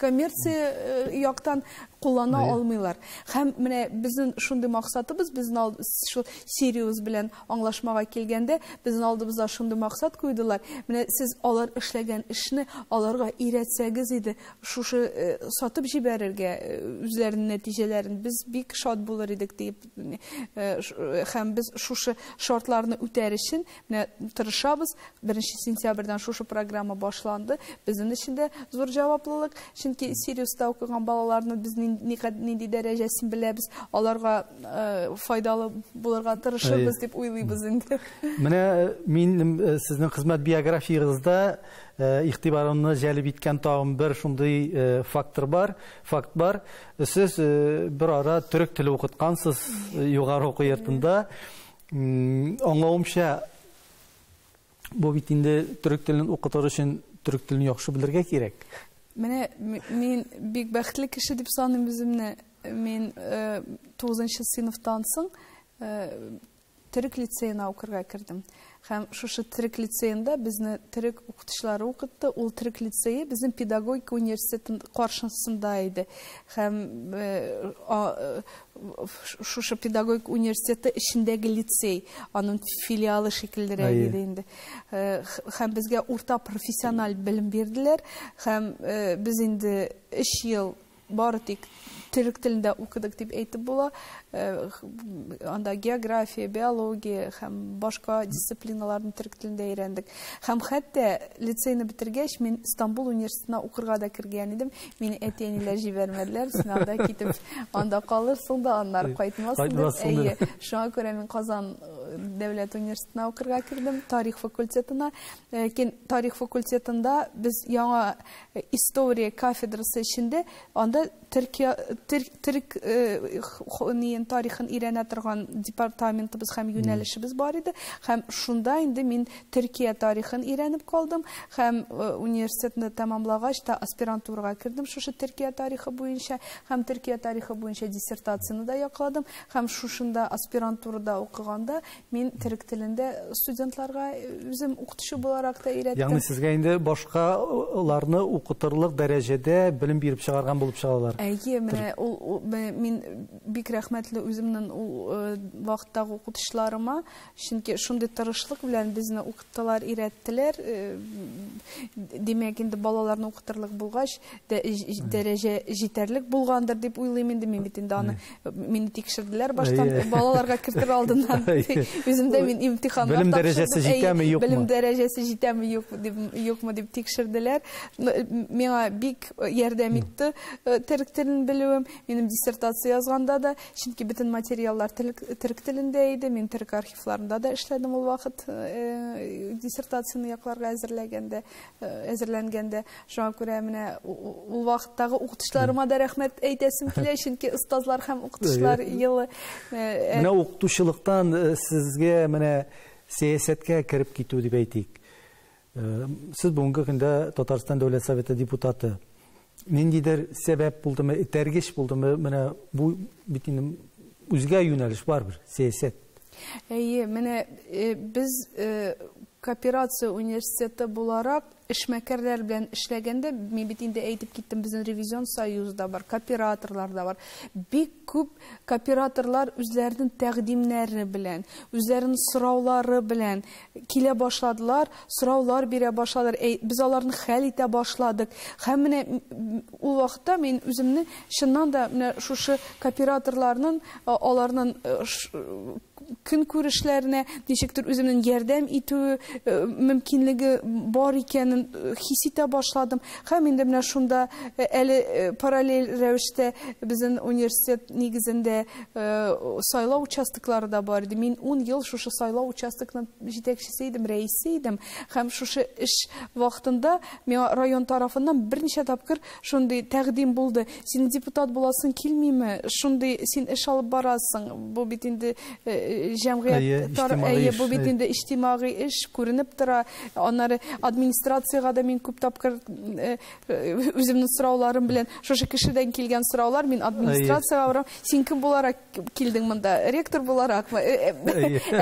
коммерция яктан куллана алмыйлар. Һәм менә безнең шундый максатыбыз, безнең шул Сириус белән аңлашмага килгәндә, безнең алдыбызда шундый максат куйдылар. Менә сез алар эшләгән эшне аларга өйрәтсәгез иде, шушы сатып җибәрергә үзләренең нәтиҗәләрен без бик шат булыр идек дип, һәм без шушы шартларны үтәр өчен менә тырышабыз. 1 сентябрьдән шушы программа башланды. Безнең өчен дә зур җаваплылык, чөнки Сириуста укыган балаларны безнең нинди дәрәҗәсен беләбез, аларга файдалы булырга тырышырбыз дип уйлыйбыз инде. Менә мин сезнең хезмәт биографиягызда игътибарымны җәлеп иткән тагын бер шундый факт бар. Сез бер ара төрек теле укыткансыз югары уку йортында. Аңлавымча, бу бит инде төрек телен укытыр өчен төрек телен яхшы белергә кирәк. Менә мин бик бәхетле кеше дип саныйм үземне. Мин 9-нчы сыйныфтан соң төрек лицейына укырга кирдем. Һәм шушы төрек лицейында безне төрек укытучылары укытты. Ул төрек лицейы безнең педагогика университетының каршысында иде. Һәм шушы педагогика университеты эчендәге лицей, аның филиалы шикеллерәк иде инде. Һәм безгә урта профессиональ белем бирделәр. Һәм без инде 3 ел бары тик төрек телендә укыдык дип әйтеп була. Анда география, биология һәм башка дисциплиналарны төрек телендә өйрәндек. Һәм хәтта лицейны бетергәч, мин Истанбул университетына укырга да кергән идем. Мине әти-әниләр җибәрмәделәр. Син анда китеп, анда калырсың да, аннар кайтмасын дип. Шуңа күрә мин Казан дәүләт университетына укырга кирдем, тарих факультетына. Тарих факультетында без яңа история кафедрасы эчендә анда төрек тарихын өйрәнә торган департаментыбыз һәм юнәлешебез бар иде. Һәм шунда инде мин Төркия тарихын өйрәнеп калдым. Һәм университетны тәмамлагач та аспирантурага кирдем шушы Төркия тарихы буенча. Һәм Төркия тарихы буенча диссертацияны да якладым. Һәм шушында аспирантурада укыганда мин төрек телендә студентларга үзем укытучы буларак та өйрәттем. Ягъни сезгә инде башкаларны укытырлык дәрәҗәдә белем биреп чыгарган булып чыгалар. Менә мин бик рәхмәтле үземнең вакыттагы укытучыларыма, чөнки шундый тырышлык белән безне укыттылар, өйрәттеләр. Димәк, инде балаларны укытырлык булгач, дәрәҗә җитәрлек булгандыр дип уйлыйм инде. Мин бит инде аны мине тикшерделәр баштан, балаларга кертер алдыннан. Үземдә мин имтиханга белем дәрәҗәсе җитәме, юкмы? Белем дәрәҗәсе җитәме, юкмы дип тикшерделәр. Миңа бик ярдәм итте төрек телен белүем. Минем диссертация язганда да, чөнки бөтен материаллар төрек телендә иде. Мин төрек архивларында да эшләдем ул вакыт диссертацияны якларга әзерләнгәндә. Шуңа күрә менә ул вакыттагы укытучыларыма да рәхмәт әйтәсем килә, чөнки остазлар һәм укытучылар елы. Менә укытучылыктан сезгә менә сәясәткә кереп китү дип әйтик. Сез бүгенге көндә Татарстан Дәүләт Советы депутаты. Ниндидер сәбәп булдымы, тәргеш булдымы, менә бу бит инде үзгә юнәлеш барбыр, сәясәт. Менә без кооперация университеты буларак эшмәкәрләр белән эшләгәндә, мин бит инде әйтеп киттем, безнең ревизион союзда бар, кооператорлар да бар. Бик күп кооператорлар үзләренең тәкъдимнәре белән, үзләренең сораулары белән килә башладылар, сораулар бирә башладылар. Без аларны хәл итә башладык. Һәм менә ул вакытта мин үземне чыннан да менә шушы кооператорларның аларның көн күрешләренә ничектер үземнең ярдәм итү мөмкинлеге бар икәнен хис итә башладым. Һәм инде менә шунда әле параллель рәвештә безнең университет нигезендә сайлау участоклары да бар иде. Мин 10 ел шушы сайлау участокның җитәкчесе идем, рәисе идем. Һәм шушы эш вакытында миңа район тарафыннан берничә тапкыр шундый тәкъдим булды. Син депутат буласың килмиме? Шундый син эш алып барасың. Бу бит инде җәмгыять бу бит инде иҗтимагый эш күренеп тора. Аннары администрацияга да мин күп тапкыр үземнең сорауларым белән шушы кешедән килгән сораулар, мин администрацияга барам. Син кем буларак килдең монда? Ректор буларакмы?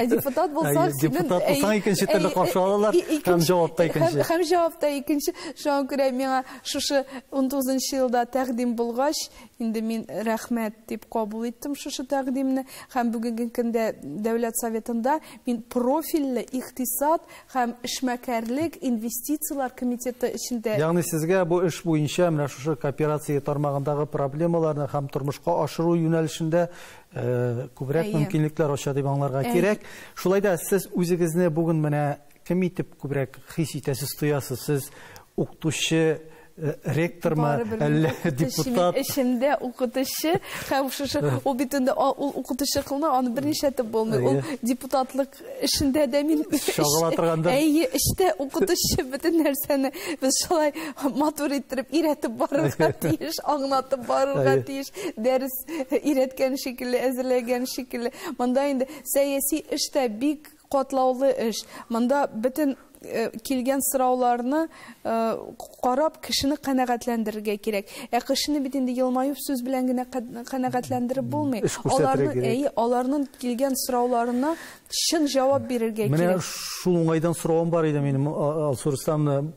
Депутат булсаң, депутат булсаң икенче төрле каршы алалар, һәм җавапта икенче. Һәм җавапта икенче. Шуңа күрә миңа шушы 19-нчы елда тәкъдим булгач, инде мин рәхмәт дип кабул иттем шушы тәкъдимне. Һәм бүгенге көндә Дәүләт Советында мин профильле икътисад һәм эшмәкәрлек инвестициялар комитеты эчендә. Ягъни сезгә бу эш буенча менә шушы кооперация тармагындагы проблемаларны һәм тормышка ашыру юнәлешендә күбрәк мөмкинлекләр ача дип аңларга кирәк. Шулай да сез үзегезне бүген менә кем итеп күбрәк хис итәсез, тоясыз? Сез укытучы ректор ма, әллә депутат? Эшендә укытучы, һәм шушы ул бит инде ул укытучы кылына, аны берничә тип булмый. Ул депутатлык эшендә дә мин шагыла торганда. Әйе, эштә укытучы бөтен нәрсәне без шулай матур иттереп өйрәтеп барырга тиеш, аңлатып барырга тиеш, дәрес өйрәткән шикелле, әзерләгән шикелле. Монда инде сәяси эштә бик катлаулы эш. Монда бөтен килгән сорауларны карап кешене канәгатьләндерергә кирәк. Кешене бит инде елмаюп сүз белән генә канәгатьләндереп булмый. Аларның килгән сорауларына чын җавап бирергә кирәк. Менә шул уңайдан соравым бар иде минем, Алсу Рөстәмне.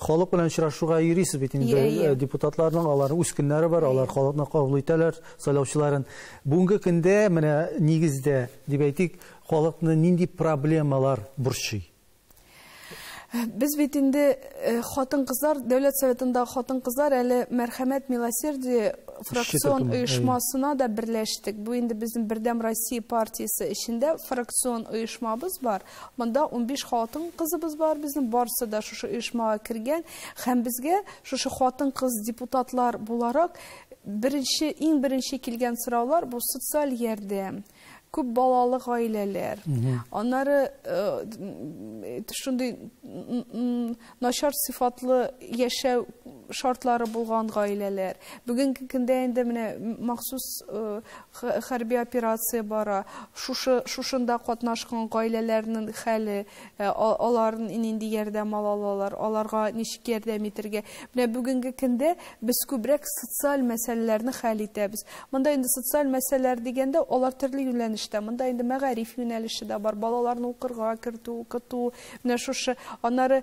Халык белән очрашуга йөрисез бит инде, депутатларның аларның үз көннәре бар, алар халыкны кабул итәләр, сайлаучыларын. Бүгенге көндә менә нигездә дип әйтик, халыкны нинди проблемалар борчый? Biz бит инде хатын-кызлар, Дәүләт Советында хатын-кызлар әле мәрхәмәт милосердие фракцион оешмасына да берләштек. Бу инде безнең Бердәм Россия партиясе эчендә фракцион оешмабыз бар. Монда 15 хатын-кызыбыз бар, безнең барысы да шушы оешмага кергән. Һәм безгә шушы хатын-кыз депутатлар буларак иң беренче килгән сораулар бу социаль ярдәм. Күп балалы гаиләләр. Аннары шундый начар сыйфатлы яшәү шартлары булган гаиләләр. Бүгенге көндә инде менә махсус хәрби операция бара. Шушында катнашкан гаиләләрнең хәле, аларның нинди ярдәм алалар, аларга ничек ярдәм итәргә. Менә бүгенге көндә без күбрәк социаль мәсьәләләрне хәл итәбез. Монда инде социаль мәсьәләләр дигәндә алар төрле юнәлештә. Монда инде мәгариф юнәлеше дә бар. Балаларны укырга кертү, укыту, менә шушы, аннары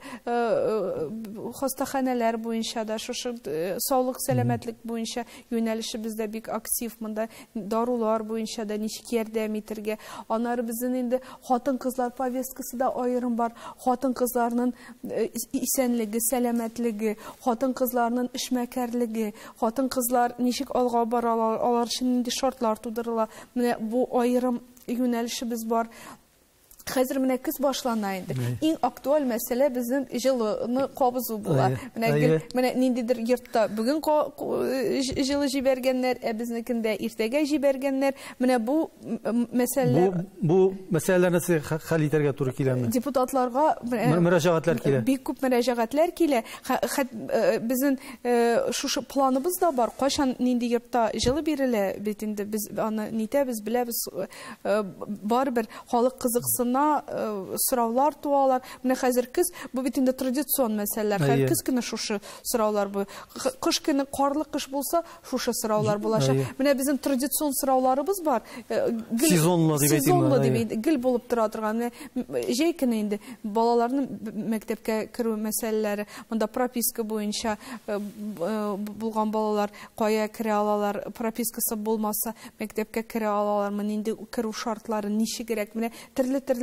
хастаханәләр буенча да шушы саулык сәламәтлек буенча юнәлеше бездә бик актив. Монда дарулар буенча да ничек ярдәм итәргә. Аннары безнең инде хатын-кызлар повесткасы да аерым бар. Хатын-кызларның исәнлеге, сәламәтлеге, хатын-кызларның эшмәкәрлеге, хатын-кызлар ничек алга баралар, алар өчен нинди шартлар тудырыла. Менә бу аерым юнәлешебез бар. Хәзер менә көз башлана инде. Иң актуаль мәсьәлә безнең җылыны кабызу була. Менә ниндидер йортта бүген җылы җибәргәннәр, безнекендә иртәгә җибәргәннәр. Менә бу мәсьәләләр бу мәсьәләләрне хәл итәргә туры киләме? Депутатларга мөрәҗәгатьләр килә. Бик күп мөрәҗәгатьләр килә. Безнең шушы планыбыз да бар. Кайчан нинди йортта җылы бирелә, бит инде без аны нитәбез, беләбез. Барыбер халык кызыксын сораулар туалар. Менә хәзер көз, бу бит инде традицион мәсьәләләр. Һәр көз көне шушы сораулар бу. Кыш көне карлы кыш булса, шушы сораулар булачак. Менә безнең традицион сорауларыбыз бар. Сезонлы дип гел булып тора торган. Җәй көне инде балаларның мәктәпкә керү мәсьәләләре, монда прописка буенча булган балалар кая керә алалар, пропискасы булмаса мәктәпкә керә алалармы, нинди керү шартлары ничегрәк. Менә төрле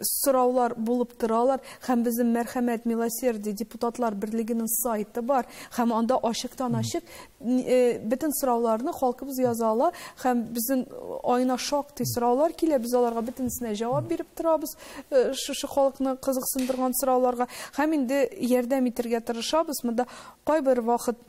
сораулар булып торалар. Һәм безнең мәрхәмәт милосердие депутатлар берлегенең сайты бар. Һәм анда ачыктан-ачык бөтен сорауларны халкыбыз яза ала. Һәм безнең айна шактый сораулар килә, без аларга бөтенсенә җавап биреп торабыз. Шушы халыкны кызыксындырган сорауларга һәм инде ярдәм итәргә тырышабыз. Монда кайбер вакыт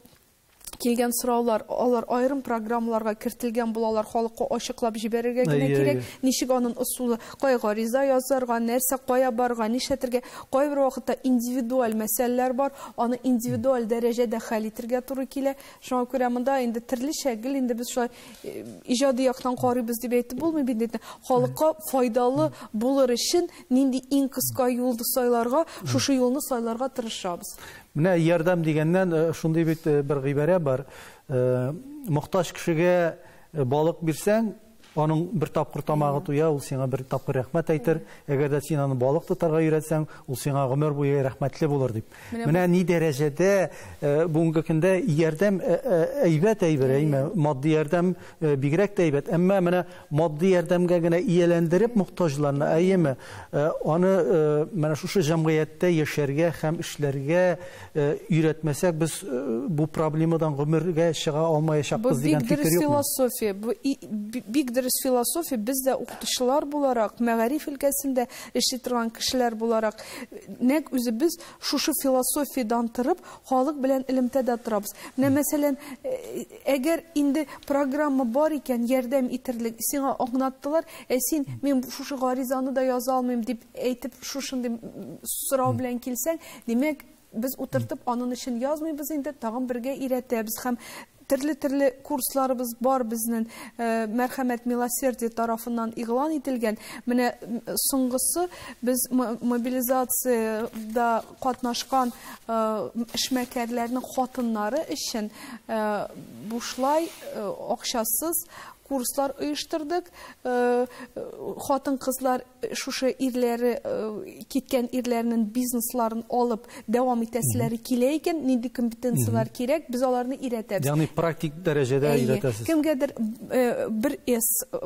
килгән сораулар, алар аерым программаларга кертелгән булалар, халыкка ачыклап җибәрергә генә кирәк. Ничек аның усулы, кая гариза язарга, нәрсә кая барга, нишләтергә. Кайбер вакытта индивидуаль мәсьәләләр бар, аны индивидуаль дәрәҗәдә хәл итәргә туры килә. Шуңа күрә монда инде төрлечә гел инде без шулай иҗади яктан карыйбыз дип әйтеп булмый бит. Халыкка файдалы булыр өчен нинди иң кыска юлды сайларга, шушы юлны сайларга тырышабыз. Менә ярдәм дигәннән шундый бит бер гыйбарә бар. Мохтаҗ кешегә балык бирсәң, аның бер тапкыр тамагы туя, ул сиңа бер тапкыр рәхмәт әйтер. Әгәр дә син аны балык тотарга өйрәтсәң, ул сиңа гомер буе рәхмәтле булыр дип. Менә ни дәрәҗәдә бүгенге көндә ярдәм әйбәт әйбер, матди ярдәм бигрәк тә әйбәт. Әмма менә матди ярдәмгә генә ияләндереп мохтаҗларны, аны менә шушы җәмгыятьтә яшәргә һәм эшләргә өйрәтмәсәк, без бу проблемадан гомергә чыга алмаячакбыз дигән фикер юк. Бу бик дөрес философия, бу бик дөрес философия, без дә укытучылар буларак, мәгариф өлкәсендә эшли торган кешеләр буларак, нәкъ үзебез шушы философиядан торып, халык белән элемтәдә торабыз. Менә мәсәлән, әгәр инде программа бар икән, ярдәм итерлек, сиңа аңлаттылар, син мен шушы гаризаны да яза алмыйм дип әйтеп, шушындый сорау белән килсәң, димәк, без утыртып аның өчен язмыйбыз инде, тагын бергә өйрәтәбез һәм төрле курсларыбыз бар безнең мәрхәмәт милосердие тарафыннан игълан ителгән. Менә соңгысы без мобилизациядә катнашкан эшмәкәрләрнең хатыннары өчен бушлай акчасыз курслар оештырдык. Хатын-кызлар шушы ирләре киткән ирләрнең бизнесларын алып дәвам итәселәре килә икән, нинди компетенциялар кирәк, без аларны өйрәтәбез. Ягъни практик дәрәҗәдә өйрәтәсез. Кемгәдер бер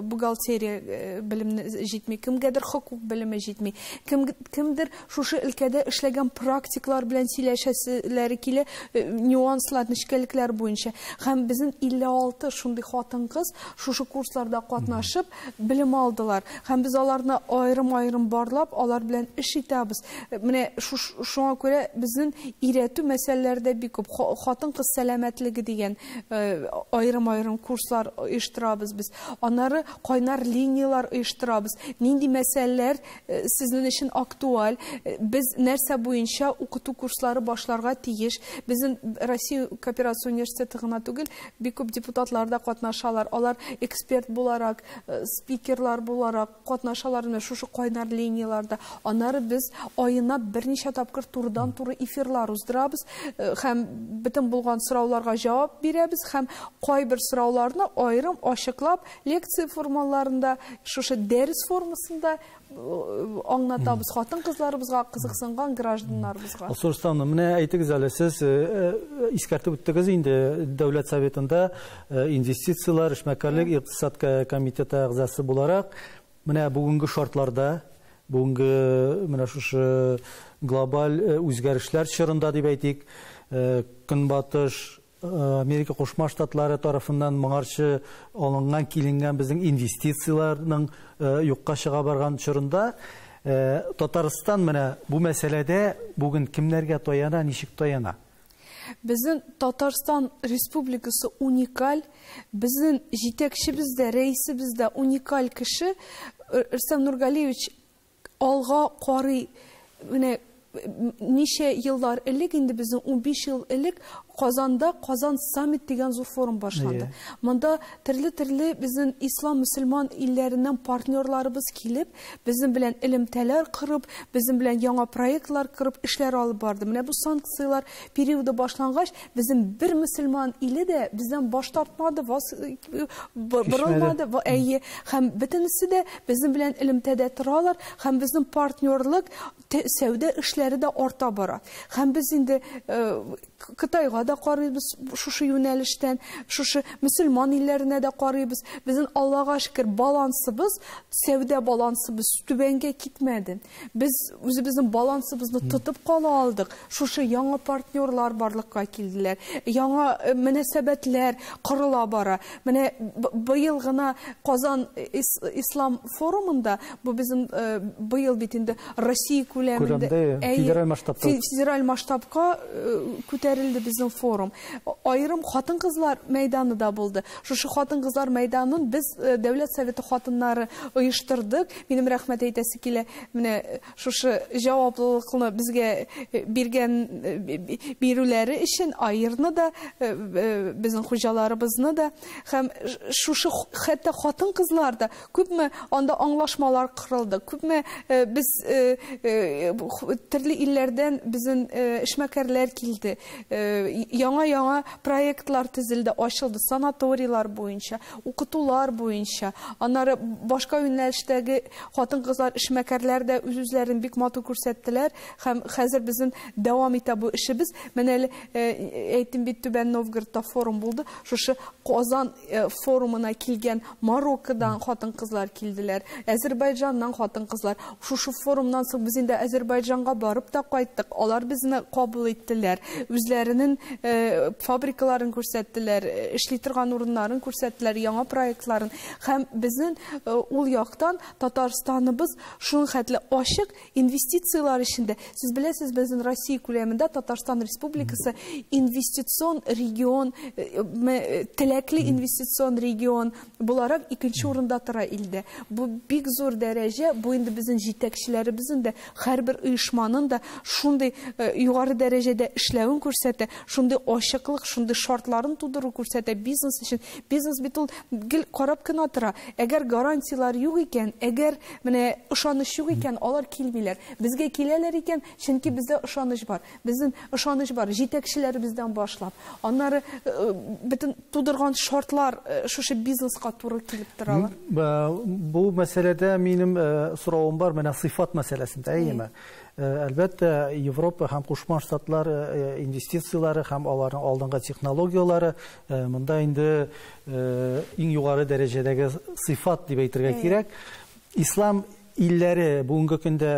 бухгалтерия белеме җитми, кемгәдер хокук белеме җитми, кемдер шушы өлкәдә эшләгән практиклар белән сөйләшәселәре килә, нюанслар, нечкәлекләр буенча. Һәм безнең 56 шундый хатын-кыз шушы курсларда катнашып, билим алдылар. Һәм без аларны айрым-айрым барлап, алар белән эш итәбез. Менә шуңа күрә безнең өйрәтү мәсьәләләрдә бик күп хатын-кыз сәламәтлеге дигән айрым-айрым курслар оештырабыз без. Аннары кайнар линиялар оештырабыз. Нинди мәсьәләләр сезнең өчен актуаль, без нәрсә буенча укыту курслары башларга тиеш. Безнең Россия кооперация университеты гына түгел, бик күп депутатлар да катнашалар. Алар эксперт буларак, спикерлар буларак катнашалар менә шушы кайнар линияларда. Аннары без айына берничә тапкыр турыдан-туры эфирлар уздырабыз һәм бөтен булган сорауларга җавап бирәбез һәм кайбер сорауларны айрым ачыклап лекция формаларында, шушы дәрес формасында аңлатабыз хатын-кызларыбызга, кызыксынган гражданнарыбызга. Сорстан, менә әйтегез әле, сез искәртеп үттегез инде Дәүләт Советында инвестициялар, эшмәкәрлек, икътисад комитеты әгъзасы буларак, менә бүгенге шартларда, бүгенге менә шушы глобаль үзгәрешләр чорында дип әйтик, Көнбатыш Америка Кушма Штатлары тарафыннан моңарчы алынган киленгән безнең инвестицияларның юкка чыга барган чорында Татарстан менә бу мәсьәләдә бүген кемнәргә таяна, ничек таяна? Безнең Татарстан Республикасы уникаль, безнең җитәкчебез дә, рәисебез дә уникаль кеше. Рөстәм Нургалиевич алга карый, менә ничә еллар элек, инде безнең 15 ел элек Казанда Казан саммит дигән зур форум башланды. Монда төрле безнең ислам мөселман илләреннән партнерларыбыз килеп, безнең белән элемтәләр кырып, безнең белән яңа проектлар кырып эшләр алып барды. Менә бу санкциялар периоды башлангач, безнең бер мөселман иле дә бездән баш тартмады, борылмады, һәм бөтенесе дә безнең белән элемтәдә торалар, һәм безнең партнерлык, сәүдә эшләре дә арта бара. Һәм без инде Кытайга да карыйбыз шушы юнәлештән, шушы мөселман илләренә дә карыйбыз. Безнең Аллага шөкер балансыбыз, сәүдә балансыбыз түбәнгә китмәде. Без үзебезнең балансыбызны тотып кала алдык. Шушы яңа партнерлар барлыкка килделәр. Яңа мөнәсәбәтләр кырыла бара. Менә быел гына Казан ислам форумында, бу безнең быел бит инде Россия күләмендә федераль масштабка күтәрелде безнең форум. Айрым хатын-кызлар мәйданы да булды. Шушы хатын-кызлар мәйданын без Дәүләт Советы хатыннары оештырдык. Минем рәхмәт әйтәсе килә, менә шушы җаваплылыкны безгә бирүләре өчен айырны да, безнең хуҗаларыбызны да, һәм шушы хәтта хатын-кызлар да күпме анда аңлашмалар кырылды. Күпме без төрле илләрдән безнең эшмәкәрләр килде. Яңа проектлар төзелде, ачылды, санаторийлар буенча, укытулар буенча. Аннары башка юнәлештәге хатын-кызлар, эшмәкәрләр дә үзләрен бик матур күрсәттеләр һәм хәзер безнең дәвам итә бу эшебез. Менә әйтим бит, Түбән Новгородта форум булды. Шушы Казан форумына килгән Мароккодан хатын-кызлар килделәр, Азәрбайҗаннан хатын-кызлар. Шушы форумнан соң без инде Азәрбайҗанга барып та кайттык. Алар безне кабул иттеләр. үзләренең фабрикаларын күрсәттеләр, эшли торган урыннарын күрсәттеләр, яңа проектларын. Һәм безнең ул яктан Татарстаныбыз шуның хәтле ачык инвестициялар эчендә. Сез беләсез, безнең Россия күләмендә Татарстан Республикасы инвестицион регион, теләкле инвестицион регион буларак икенче урында тора илдә. Бу бик зур дәрәҗә, бу инде безнең җитәкчеләребезнең дә, һәрбер оешманың да шундый югары дәрәҗәдә эшләвен күрсәтә, шундый ачыклык, шундый шартларын тудыру күрсәтә бизнес өчен. Бизнес бит ул гел карап кына тора. Әгәр гарантиялар юк икән, әгәр менә ышаныч юк икән, алар килмиләр. Безгә киләләр икән, чөнки бездә ышаныч бар. Безнең ышаныч бар, җитәкчеләребездән башлап. Аннары бөтен тудырган шартлар шушы бизнеска туры килеп торалар. Бу мәсьәләдә минем соравым бар, менә сыйфат мәсьәләсендә, әйеме? Әлбәттә, Европа һәм Кушма Штатлар инвестициялары һәм аларның алдынгы технологиялары монда инде иң югары дәрәҗәдәге сыйфат дип әйтергә кирәк. Ислам илләре бүгенге көндә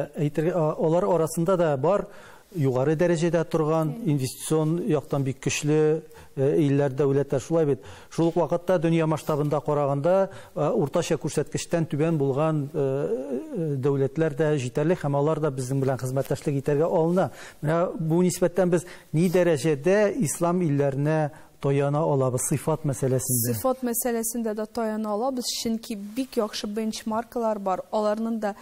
алар арасында да бар югары дәрәҗәдә торган инвестицион яктан бик көчле илләр, дәүләтләр, шулай бит. Шул ук вакытта дөнья масштабында караганда уртача күрсәткечтән түбән булган дәүләтләр дә җитәрлек һәм алар да безнең белән хезмәттәшлек итәргә алына. Менә бу нисбәттән без ни дәрәҗәдә ислам илләренә таяна алабыз сыйфат мәсьәләсендә? Сыйфат мәсьәләсендә дә таяна алабыз, чөнки бик яхшы бенчмарклар бар. Аларның да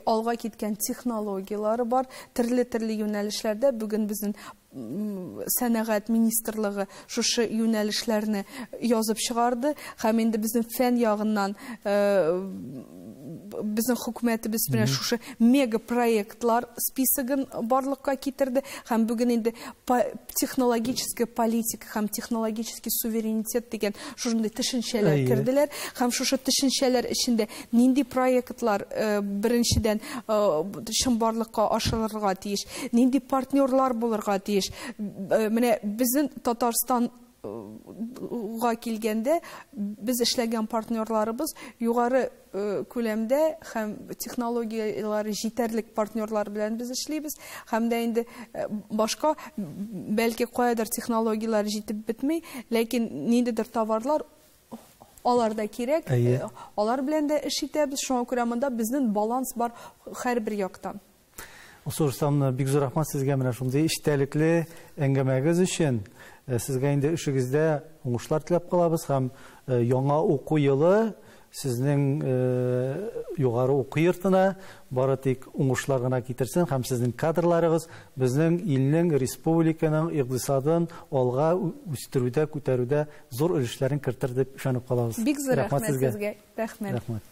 алга киткән технологиялары бар. Төрле юнәлешләрдә бүген безнең сәнәгать министрлыгы шушы юнәлешләрне язып чыгарды. Һәм инде безнең фән ягыннан безнең хөкүмәтебез белән шушы мега проектлар списогын барлыкка китерде. Һәм бүген инде технологическая политика һәм технологический суверенитет дигән шундый төшенчәләр кирделәр. Һәм шушы төшенчәләр эчендә нинди проектлар беренчедән чынбарлыкка ашырырга тиеш, нинди партнерлар булырга тиеш. Менә безнең Татарстан килгәндә без эшләгән партнерларыбыз югары күләмдә һәм технологиялары җитәрлек партнерлар белән без эшлибез. Һәм дә инде башка бәлки каядыр технологиялар җитеп бетми, ләкин ниндидер товарлар аларда кирәк. Алар белән дә эш итәбез. Шуңа күрә монда безнең баланс бар һәрбер яктан. Осурсам, бик зур рәхмәт сезгә менә шундый эчтәлекле әңгәмәгез өчен. Сезгә инде эшегездә уңышлар теләп калабыз һәм яңа уку елы сезнең югары уку йортына бары тик уңышлар гына китерсен һәм сезнең кадрларыгыз безнең илнең, республиканың икътисадын алга үстерүдә, күтәрүдә зур өлешләрен кертер дип ышанып калабыз. Бик зур рәхмәт сезгә. Рәхмәт.